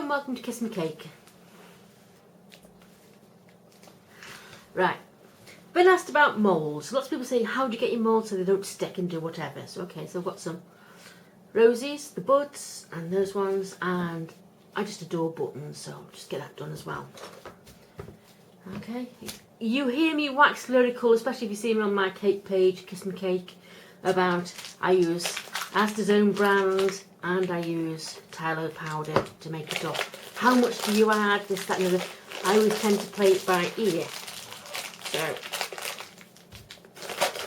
and welcome to Kiss and Cake. Right, been asked about moulds. Lots of people say, how do you get your moulds so they don't stick and do whatever? So okay, so I've got some roses, the buds, and those ones, and I just adore buttons, so I'll just get that done as well. Okay, you hear me wax lyrical, especially if you see me on my cake page, Kiss and Cake, about I use Asda's own brand and I use Tylo powder to make it up. How much do you add? This, that, and the other. I always tend to play it by ear.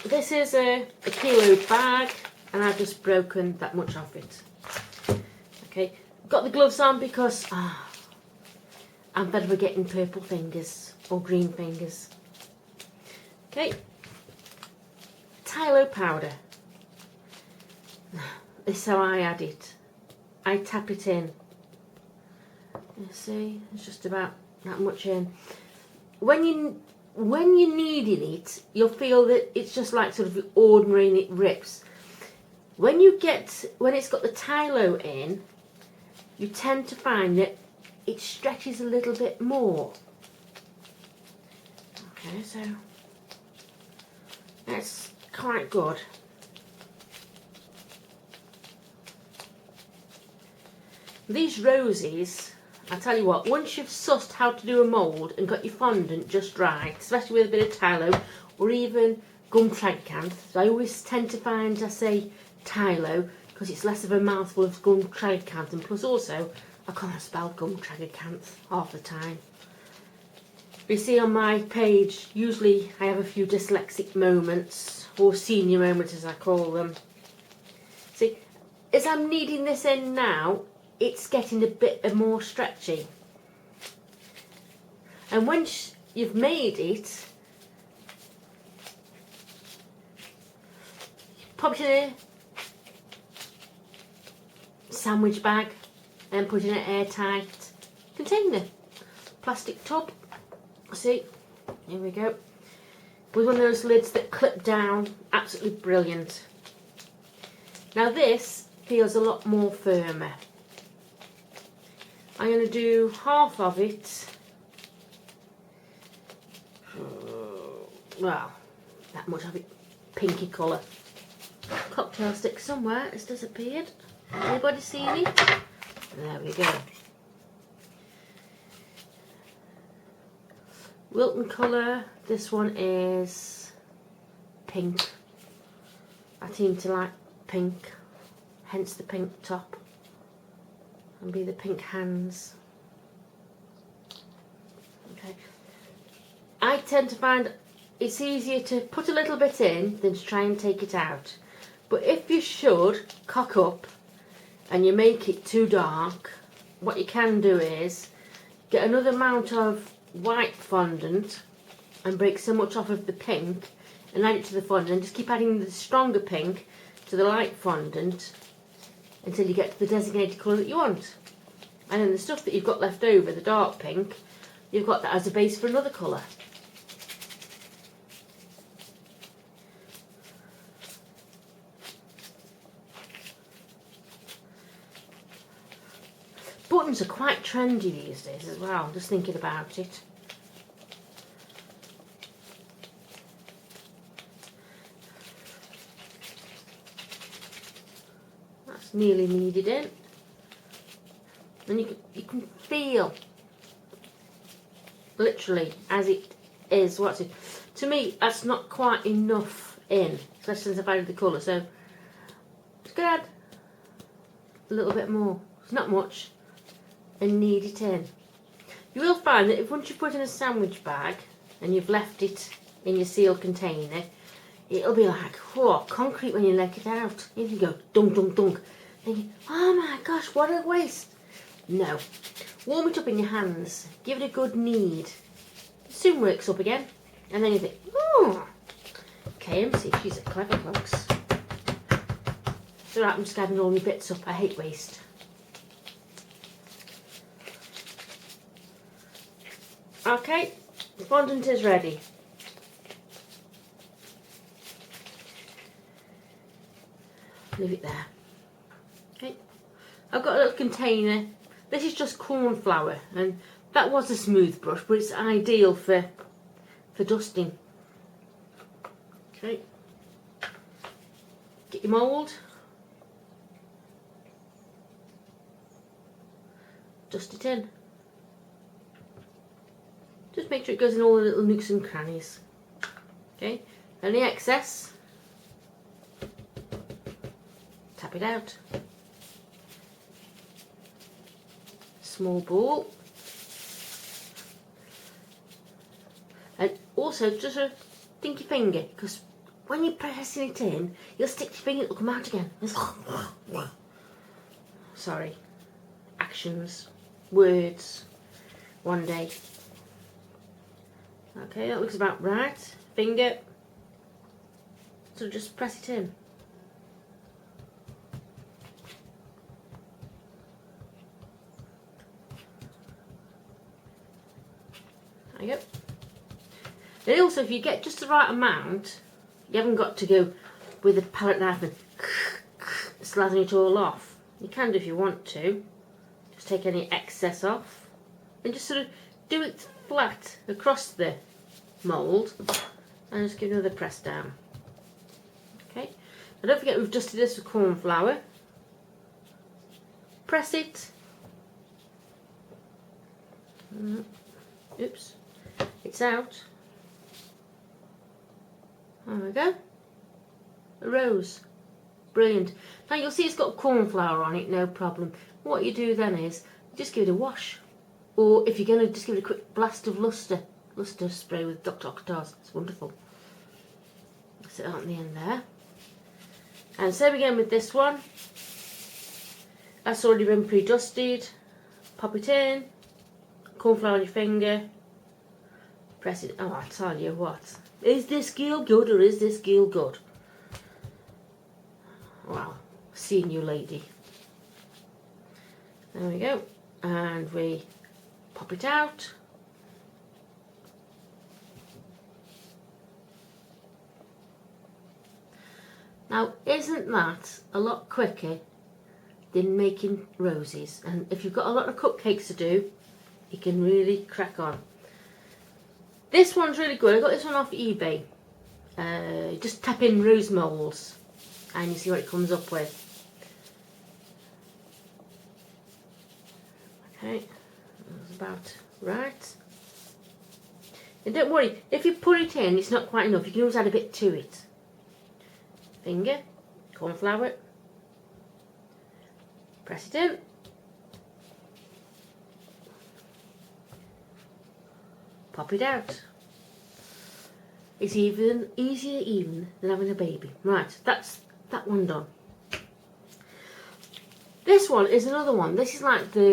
So this is a kilo bag, and I've just broken that much off it. Okay, got the gloves on because I'm better for getting purple fingers or green fingers. Okay, Tylo powder. This is how I add it. I tap it in. You see, it's just about that much in. When you're kneading it, you'll feel that it's just like sort of ordinary and it rips. When it's got the Tylo in, you tend to find that it stretches a little bit more. Okay, so that's quite good. These roses, I tell you what, once you've sussed how to do a mould and got your fondant just right, especially with a bit of Tylo or even gum tragacanth, I always tend to find I say Tylo because it's less of a mouthful of gum tragacanth, and plus also I can't spell gum tragacanth half the time. You see on my page, usually I have a few dyslexic moments, or senior moments as I call them. See, as I'm kneading this in now, it's getting a bit more stretchy. And once you've made it, pop it in a sandwich bag and put it in an airtight container. Plastic tub. See, here we go. With one of those lids that clip down. Absolutely brilliant. Now this feels a lot more firmer. I'm going to do half of it, well, that much of it, pinky colour. Cocktail stick somewhere, it's disappeared. Anybody seen it? There we go. Wilton colour, this one is pink. I seem to like pink, hence the pink top. And be the pink hands. Okay. I tend to find it's easier to put a little bit in than to try and take it out. But if you should cock up and you make it too dark, what you can do is get another amount of white fondant and break so much off of the pink and add it to the fondant, and just keep adding the stronger pink to the light fondant until you get to the designated colour that you want. And then the stuff that you've got left over, the dark pink, you've got that as a base for another colour. Buttons are quite trendy these days as well, just thinking about it. That's nearly kneaded in. And you can feel, literally, as it is, what's it? To me, that's not quite enough in, especially since I've added the colour, so just gonna add a little bit more. It's not much, and knead it in. You will find that if once you put it in a sandwich bag and you've left it in your sealed container, it'll be like, whoa, concrete when you let it out. If you go dunk, dunk, dunk, thinking, oh my gosh, what a waste. No. Warm it up in your hands. Give it a good knead. It soon works up again. And then you think, oh, KMC, she's a clever folks. So I'm just adding all my bits up. I hate waste. Okay, the fondant is ready. Leave it there. Okay, I've got a little container This is just corn flour, and that was a smooth brush, but it's ideal for dusting. Okay. Get your mould. Dust it in. Just make sure it goes in all the little nooks and crannies. Okay. Any excess, tap it out. Small ball. And also just think your finger, because when you're pressing it in, you'll stick your finger, it'll come out again. Sorry. Actions. Words. One day. Okay, that looks about right. Finger. So just press it in. There you go. And also, if you get just the right amount, you haven't got to go with a palette knife and slathering it all off. You can do if you want to. Just take any excess off and just sort of do it flat across the mould and just give another press down. Okay. Now don't forget we've dusted this with corn flour. Press it. Oops. It's out. There we go. A rose. Brilliant. Now you'll see it's got corn flour on it, no problem. What you do then is just give it a wash. Or if you're going to just give it a quick blast of luster spray with Dr. Ocktar's. It's wonderful. Sit out in the end there. And same again with this one. That's already been pre-dusted. Pop it in. Corn flour on your finger. Press it. Oh, I tell you what. Is this gill good or is this gill good? Wow. Seeing you, lady. There we go. And we pop it out. Now, isn't that a lot quicker than making roses? And if you've got a lot of cupcakes to do, you can really crack on. This one's really good. I got this one off eBay. Just tap in rose moulds and you see what it comes up with. Okay, that's about right. And don't worry, if you put it in, it's not quite enough. You can always add a bit to it. Finger, corn flour, press it in. Pop it out. It's even easier than having a baby. Right, that's that one done. This one is another one. This is like the